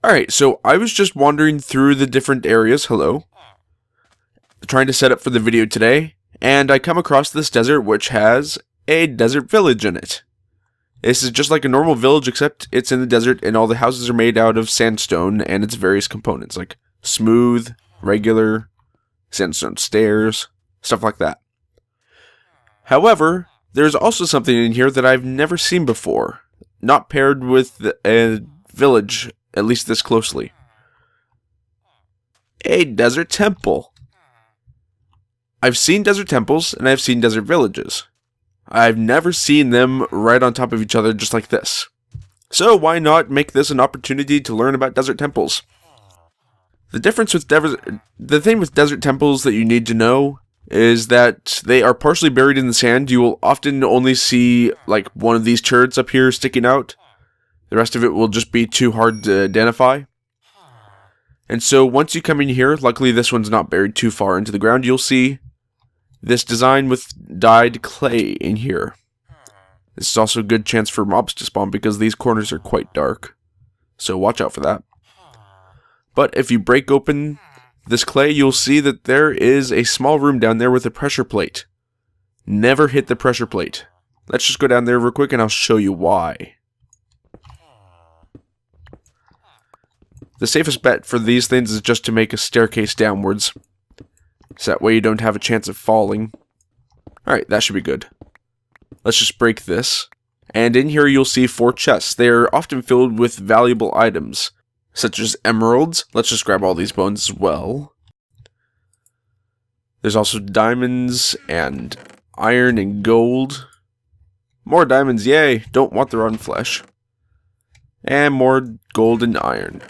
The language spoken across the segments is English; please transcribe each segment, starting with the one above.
Alright, so I was just wandering through the different areas, trying to set up for the video today, and I come across this desert which has a desert village in it. This is just like a normal village, except it's in the desert and all the houses are made out of sandstone and its various components, like smooth, regular, sandstone stairs, stuff like that. However, there's also something in here that I've never seen before, not paired with a village, at least this closely. A desert temple. I've seen desert temples and I've seen desert villages. I've never seen them right on top of each other just like this. So why not make this an opportunity to learn about desert temples? The thing with desert temples that you need to know is that they are partially buried in the sand. You will often only see like one of these turrets up here sticking out. The rest of it will just be too hard to identify. And so once you come in here, luckily this one's not buried too far into the ground, you'll see this design with dyed clay in here. This is also a good chance for mobs to spawn because these corners are quite dark. So watch out for that. But if you break open this clay, you'll see that there is a small room down there with a pressure plate. Never hit the pressure plate. Let's just go down there real quick and I'll show you why. The safest bet for these things is just to make a staircase downwards. So that way you don't have a chance of falling. Alright, that should be good. Let's just break this. And in here you'll see 4 chests. They are often filled with valuable items, such as emeralds. Let's just grab all these bones as well. There's also diamonds and iron and gold. More diamonds, yay! Don't want the rotten flesh. And more gold and iron.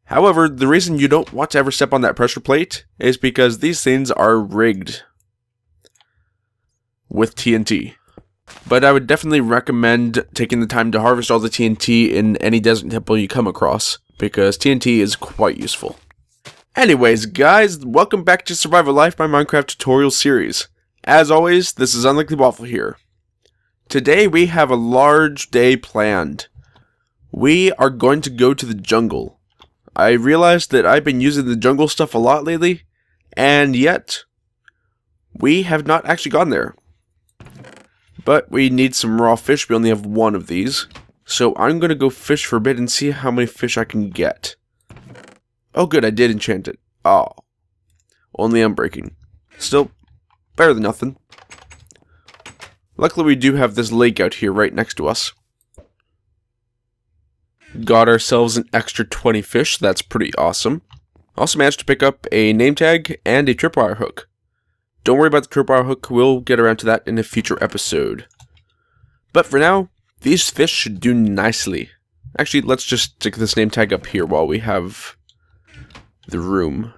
However, the reason you don't want to ever step on that pressure plate is because these things are rigged with TNT. But I would definitely recommend taking the time to harvest all the TNT in any desert temple you come across, because TNT is quite useful. Anyways, guys, welcome back to Survival Life, my Minecraft tutorial series. As always, this is Unlikely Waffle here. Today we have a large day planned. We are going to go to the jungle. I realized that I've been using the jungle stuff a lot lately, and yet we have not actually gone there. But we need some raw fish. We only have 1 of these. So I'm going to go fish for a bit and see how many fish I can get. Oh good, I did enchant it. Oh. Only unbreaking. Still, better than nothing. Luckily we do have this lake out here right next to us. Got ourselves an extra 20 fish. That's pretty awesome. Also managed to pick up a name tag and a tripwire hook. Don't worry about the tripwire hook, we'll get around to that in a future episode. But for now, these fish should do nicely. Actually, let's just stick this name tag up here while we have the room.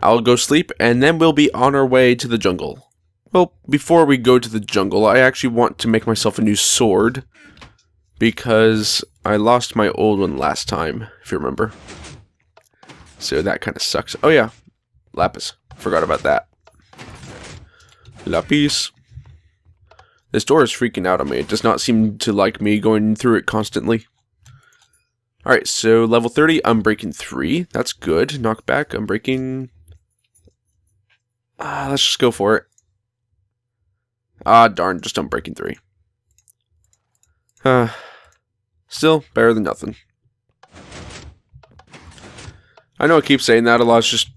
I'll go sleep, and then we'll be on our way to the jungle. Well, before we go to the jungle, I actually want to make myself a new sword, because I lost my old one last time, if you remember. So that kind of sucks. Oh yeah, lapis. Forgot about that. Lapis. This door is freaking out on me. It does not seem to like me going through it constantly. Alright, so level 30, unbreaking 3. That's good. Knockback, unbreaking. Let's just go for it. Darn, just unbreaking 3. Still better than nothing. I know I keep saying that a lot. It's just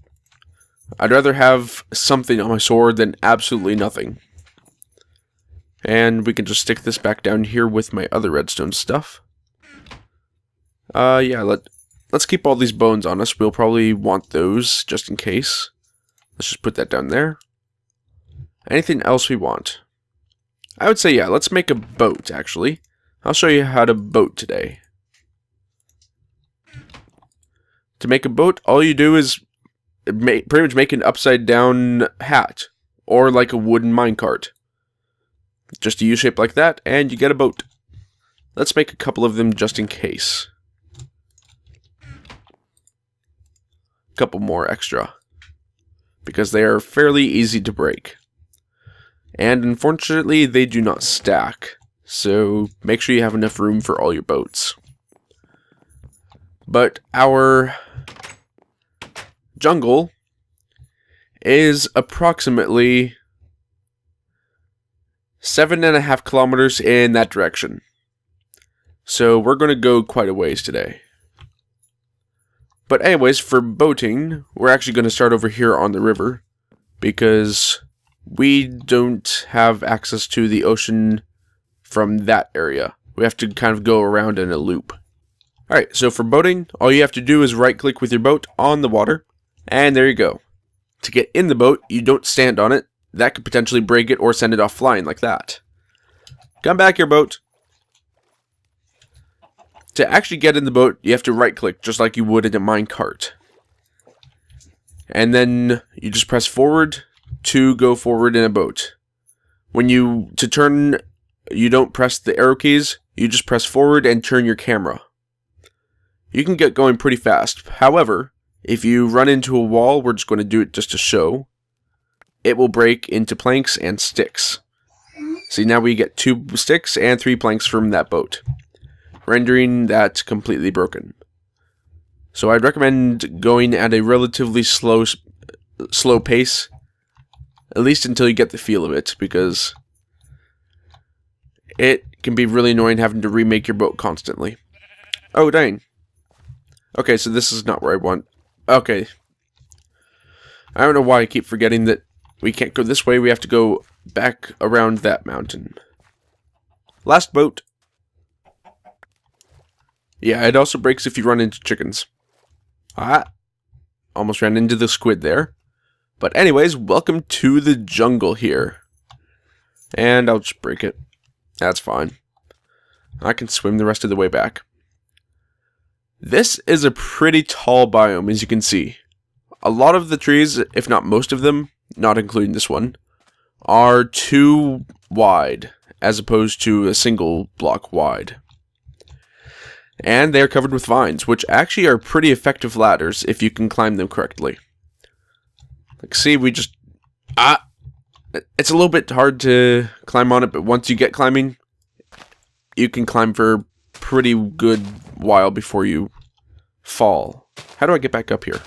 I'd rather have something on my sword than absolutely nothing. And we can just stick this back down here with my other redstone stuff. Yeah, let's keep all these bones on us. We'll probably want those just in case. Let's just put that down there. Anything else we want? I would say, yeah, let's make a boat, actually. I'll show you how to boat today. To make a boat, all you do is pretty much make an upside down hat, or like a wooden minecart. Just a U-shape like that, and you get a boat. Let's make a couple of them just in case. A couple more extra, because they are fairly easy to break. And unfortunately, they do not stack, so make sure you have enough room for all your boats. But our jungle is approximately 7.5 kilometers in that direction. So we're going to go quite a ways today. But anyways, for boating, we're actually going to start over here on the river, because we don't have access to the ocean from that area. We have to kind of go around in a loop. Alright, so for boating, all you have to do is right click with your boat on the water, and there you go. To get in the boat, you don't stand on it. That could potentially break it or send it off flying like that. Come back here, boat. To actually get in the boat, you have to right click just like you would in a minecart. And then you just press forward to go forward in a boat. To turn, you don't press the arrow keys, you just press forward and turn your camera. You can get going pretty fast. However, if you run into a wall, we're just going to do it just to show, it will break into planks and sticks. See, now we get 2 sticks and 3 planks from that boat, rendering that completely broken. So I'd recommend going at a relatively slow pace, at least until you get the feel of it, because it can be really annoying having to remake your boat constantly. Oh, dang. Okay, so this is not where I want. Okay. I don't know why I keep forgetting that we can't go this way. We have to go back around that mountain. Last boat. Yeah, it also breaks if you run into chickens. Ah. Almost ran into the squid there. But anyways, welcome to the jungle here. And I'll just break it. That's fine. I can swim the rest of the way back. This is a pretty tall biome, as you can see. A lot of the trees, if not most of them, not including this one, are too wide, as opposed to a single block wide. And they are covered with vines, which actually are pretty effective ladders if you can climb them correctly. Like, see, we just... It's a little bit hard to climb on it, but once you get climbing, you can climb for a pretty good while before you fall. How do I get back up here?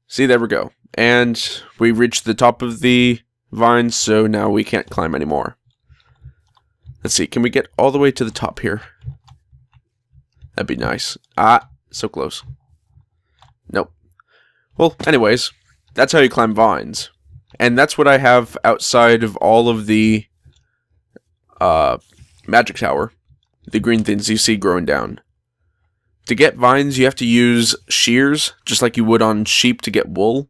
See, there we go. And we reached the top of the vines, so now we can't climb anymore. Let's see, can we get all the way to the top here? That'd be nice. So close. Nope. Well, anyways, that's how you climb vines. And that's what I have outside of all of the magic tower. The green things you see growing down. To get vines, you have to use shears, just like you would on sheep to get wool.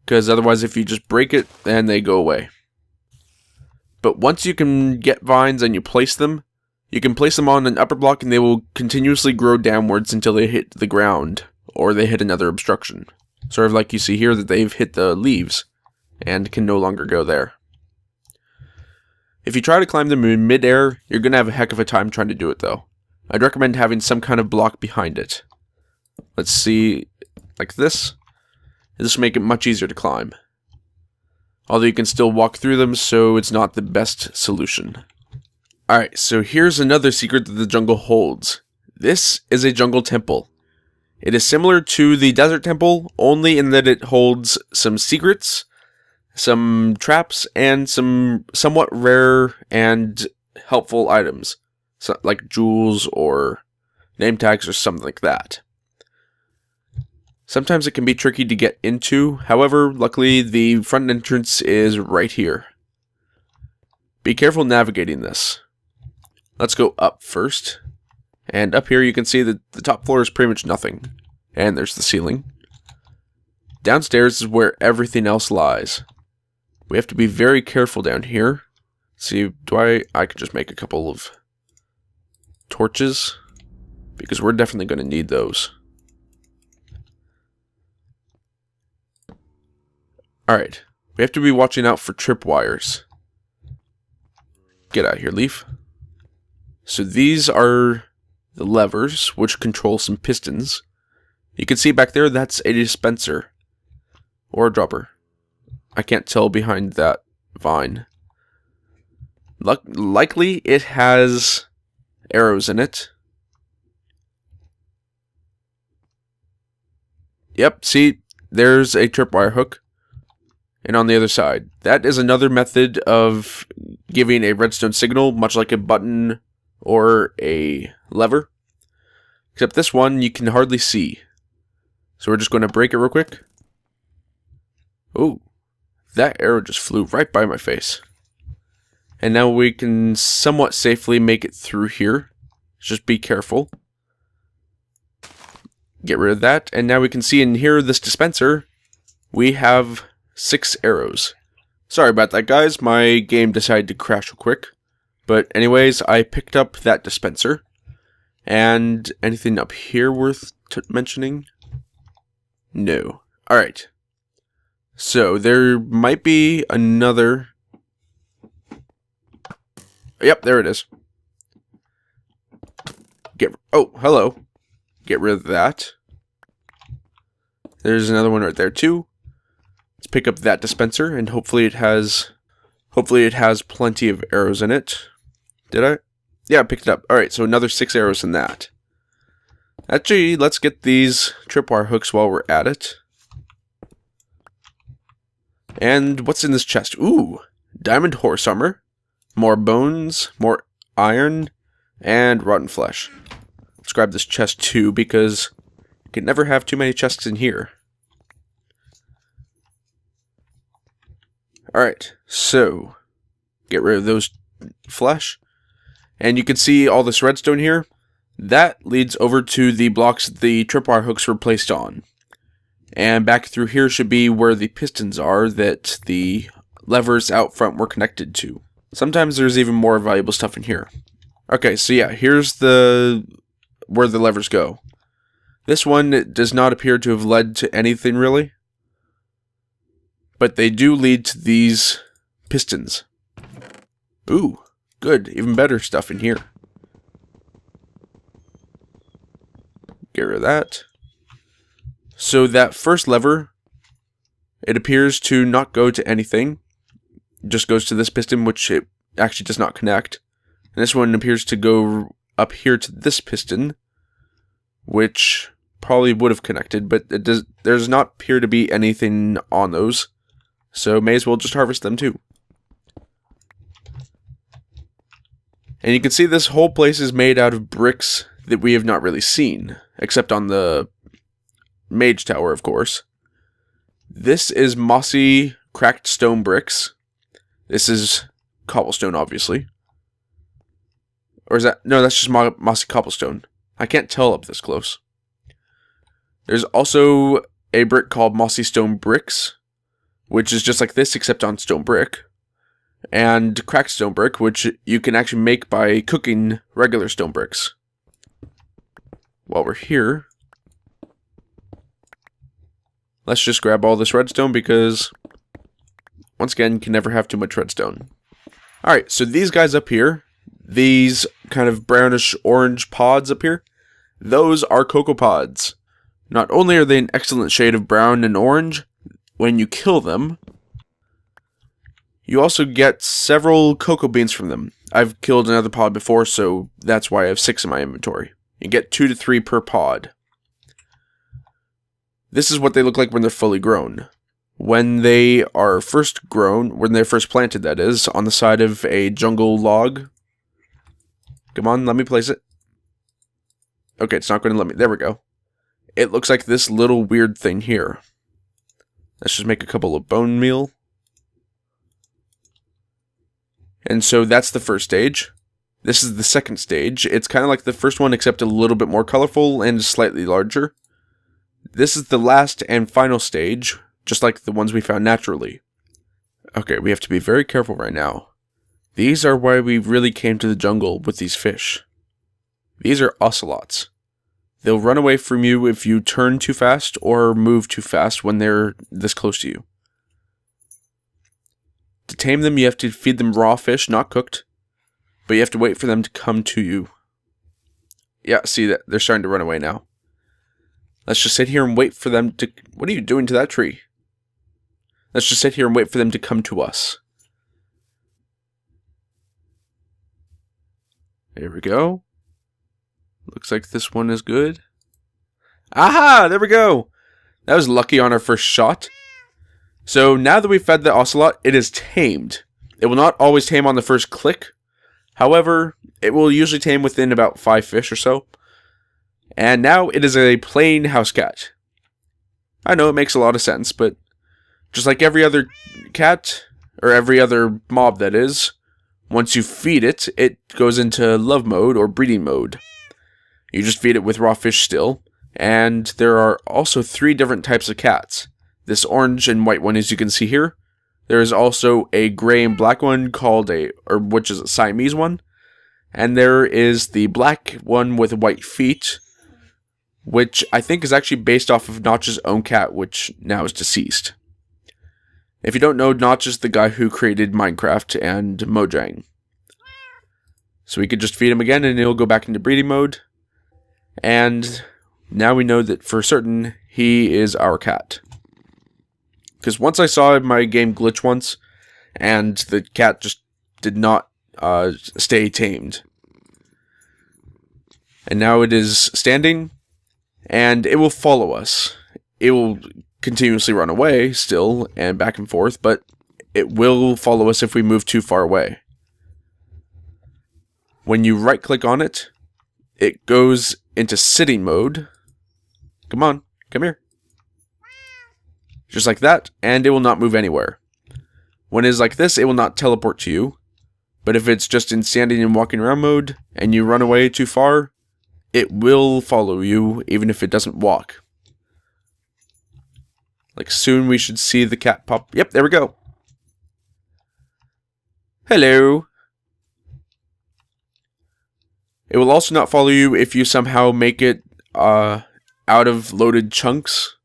Because otherwise, if you just break it, then they go away. But once you can get vines and you can place them on an upper block and they will continuously grow downwards until they hit the ground, or they hit another obstruction. Sort of like you see here that they've hit the leaves, and can no longer go there. If you try to climb them in mid-air, you're going to have a heck of a time trying to do it though. I'd recommend having some kind of block behind it. Let's see, like this. This will make it much easier to climb. Although you can still walk through them, so it's not the best solution. Alright, so here's another secret that the jungle holds. This is a jungle temple. It is similar to the desert temple, only in that it holds some secrets, some traps, and some somewhat rare and helpful items. So, like jewels or name tags or something like that. Sometimes it can be tricky to get into, however, luckily the front entrance is right here. Be careful navigating this. Let's go up first. And up here you can see that the top floor is pretty much nothing. And there's the ceiling. Downstairs is where everything else lies. We have to be very careful down here. See, I could just make a couple of torches, because we're definitely going to need those. Alright, we have to be watching out for tripwires. Get out of here, Leaf. So these are the levers, which control some pistons. You can see back there, that's a dispenser. Or a dropper. I can't tell behind that vine. Likely it has arrows in it. Yep, see, there's a tripwire hook. And on the other side, that is another method of giving a redstone signal, much like a button or a lever. Except this one you can hardly see. So we're just going to break it real quick. Oh, that arrow just flew right by my face. And now we can somewhat safely make it through here. Just be careful. Get rid of that. And now we can see in here, this dispenser, we have 6 arrows. Sorry about that, guys. My game decided to crash real quick. But anyways, I picked up that dispenser. And anything up here worth mentioning? No. Alright. So, there might be another... Yep, there it is. Oh, hello. Get rid of that. There's another one right there too. Let's pick up that dispenser, and hopefully it has plenty of arrows in it. Did I? Yeah, I picked it up. Alright, so another 6 arrows in that. Actually, let's get these tripwire hooks while we're at it. And what's in this chest? Ooh, diamond horse armor, more bones, more iron, and rotten flesh. Let's grab this chest too, because you can never have too many chests in here. Alright, so get rid of those flesh. And you can see all this redstone here. That leads over to the blocks the tripwire hooks were placed on. And back through here should be where the pistons are that the levers out front were connected to. Sometimes there's even more valuable stuff in here. Okay, so yeah, here's where the levers go. This one does not appear to have led to anything really. But they do lead to these pistons. Ooh, good. Even better stuff in here. Get rid of that. So that first lever, it appears to not go to anything. It just goes to this piston, which it actually does not connect. And this one appears to go up here to this piston, which probably would have connected, but there's not appear to be anything on those. So may as well just harvest them too. And you can see this whole place is made out of bricks that we have not really seen, except on the mage tower, of course. This is mossy, cracked stone bricks. This is cobblestone, obviously. Or is that... No, that's just mossy cobblestone. I can't tell up this close. There's also a brick called mossy stone bricks, which is just like this, except on stone brick. And cracked stone brick, which you can actually make by cooking regular stone bricks. While we're here, let's just grab all this redstone because, once again, you can never have too much redstone. Alright, so these guys up here, these kind of brownish orange pods up here, those are cocoa pods. Not only are they an excellent shade of brown and orange, when you kill them, you also get several cocoa beans from them. I've killed another pod before, so that's why I have 6 in my inventory. You get 2 to 3 per pod. This is what they look like when they're fully grown. When they are first grown, when they're first planted, that is, on the side of a jungle log. Come on, let me place it. Okay, it's not going to let me. There we go. It looks like this little weird thing here. Let's just make a couple of bone meal. And so that's the first stage. This is the second stage. It's kind of like the first one, except a little bit more colorful and slightly larger. This is the last and final stage, just like the ones we found naturally. Okay, we have to be very careful right now. These are why we really came to the jungle with these fish. These are ocelots. They'll run away from you if you turn too fast or move too fast when they're this close to you. To tame them, you have to feed them raw fish, not cooked. But you have to wait for them to come to you. Yeah, see that they're starting to run away now. Let's just sit here and wait for them to... What are you doing to that tree? Let's just sit here and wait for them to come to us. There we go. Looks like this one is good. Aha! There we go! That was lucky on our first shot. So now that we've fed the ocelot, it is tamed. It will not always tame on the first click. However, it will usually tame within about 5 fish or so. And now it is a plain house cat. I know it makes a lot of sense, but just like every other cat, or every other mob that is, once you feed it, it goes into love mode or breeding mode. You just feed it with raw fish still, and there are also 3 different types of cats. This orange and white one, as you can see here. There is also a gray and black one called which is a Siamese one. And there is the black one with white feet, which I think is actually based off of Notch's own cat, which now is deceased. If you don't know, Notch is the guy who created Minecraft and Mojang. So we could just feed him again and he'll go back into breeding mode. And now we know that for certain he is our cat. Because once I saw my game glitch once, and the cat just did not stay tamed. And now it is standing, and it will follow us. It will continuously run away still, and back and forth, but it will follow us if we move too far away. When you right click on it, it goes into sitting mode. Come on, come here. Just like that, and it will not move anywhere. When it is like this, it will not teleport to you. But if it's just in standing and walking around mode, and you run away too far, it will follow you, even if it doesn't walk. Like soon we should see the cat pop. Yep, there we go. Hello. It will also not follow you if you somehow make it out of loaded chunks.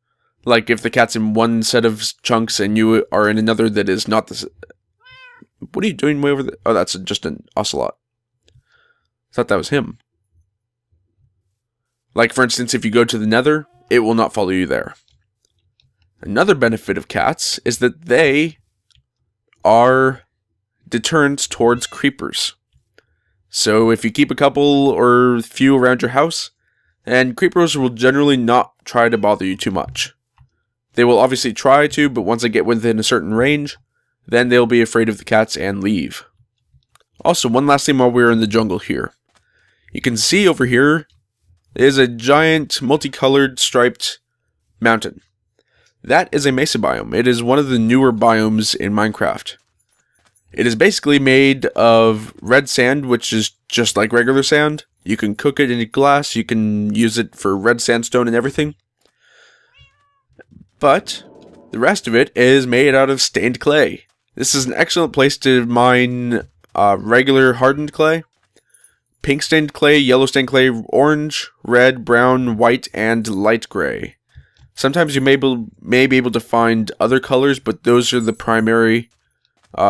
Like if the cat's in one set of chunks and you are in another that is not the... What are you doing way over there? Oh, that's just an ocelot. I thought that was him. Like for instance, if you go to the nether, it will not follow you there. Another benefit of cats is that they are deterrents towards creepers. So if you keep a couple or few around your house, and creepers will generally not try to bother you too much. They will obviously try to, but once they get within a certain range, then they'll be afraid of the cats and leave. Also, one last thing while we're in the jungle here. You can see over here is a giant multicolored striped mountain. That is a mesa biome. It is one of the newer biomes in Minecraft. It is basically made of red sand, which is just like regular sand. You can cook it in glass, you can use it for red sandstone and everything. But the rest of it is made out of stained clay. This is an excellent place to mine regular hardened clay, pink stained clay, yellow stained clay, orange, red, brown, white, and light gray. Sometimes you may be able to find other colors, but those are the primary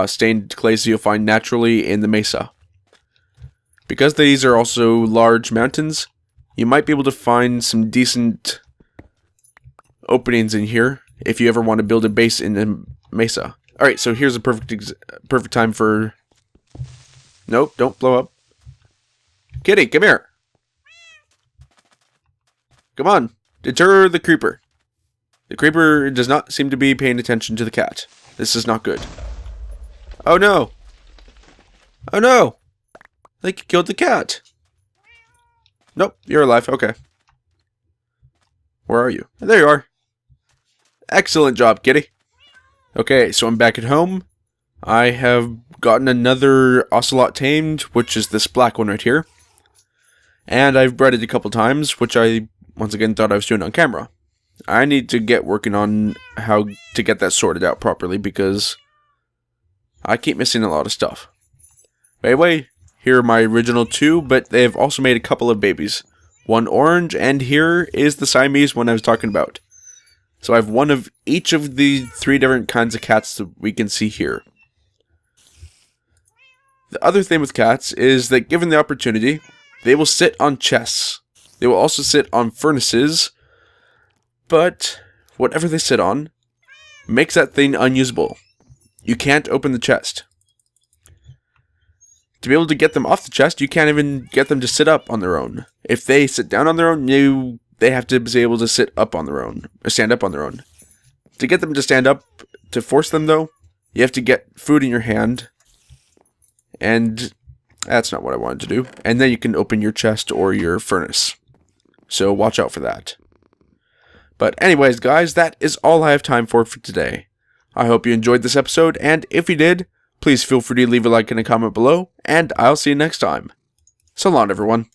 stained clays you'll find naturally in the mesa. Because these are also large mountains, you might be able to find some decent openings in here if you ever want to build a base in the mesa. Alright, so here's a perfect time for... Nope, don't blow up. Kitty, come here. Come on, deter the creeper. The creeper does not seem to be paying attention to the cat. This is not good. Oh no! Oh no! They killed the cat. Nope, you're alive. Okay. Where are you? There you are. Excellent job, kitty. Okay, so I'm back at home. I have gotten another ocelot tamed, which is this black one right here. And I've bred it a couple times, which I, once again, thought I was doing on camera. I need to get working on how to get that sorted out properly, because I keep missing a lot of stuff. Anyway, here are my original 2, but they've also made a couple of babies. One orange, and here is the Siamese one I was talking about. So I have one of each of the 3 different kinds of cats that we can see here. The other thing with cats is that given the opportunity, they will sit on chests. They will also sit on furnaces, but whatever they sit on makes that thing unusable. You can't open the chest. To be able to get them off the chest, you can't even get them to sit up on their own. If they sit down on their own, they have to be able to sit up on their own, or stand up on their own. To get them to stand up, to force them though, you have to get food in your hand, and that's not what I wanted to do. And then you can open your chest or your furnace. So watch out for that. But anyways, guys, that is all I have time for today. I hope you enjoyed this episode, and if you did, please feel free to leave a like and a comment below, and I'll see you next time. So long, everyone.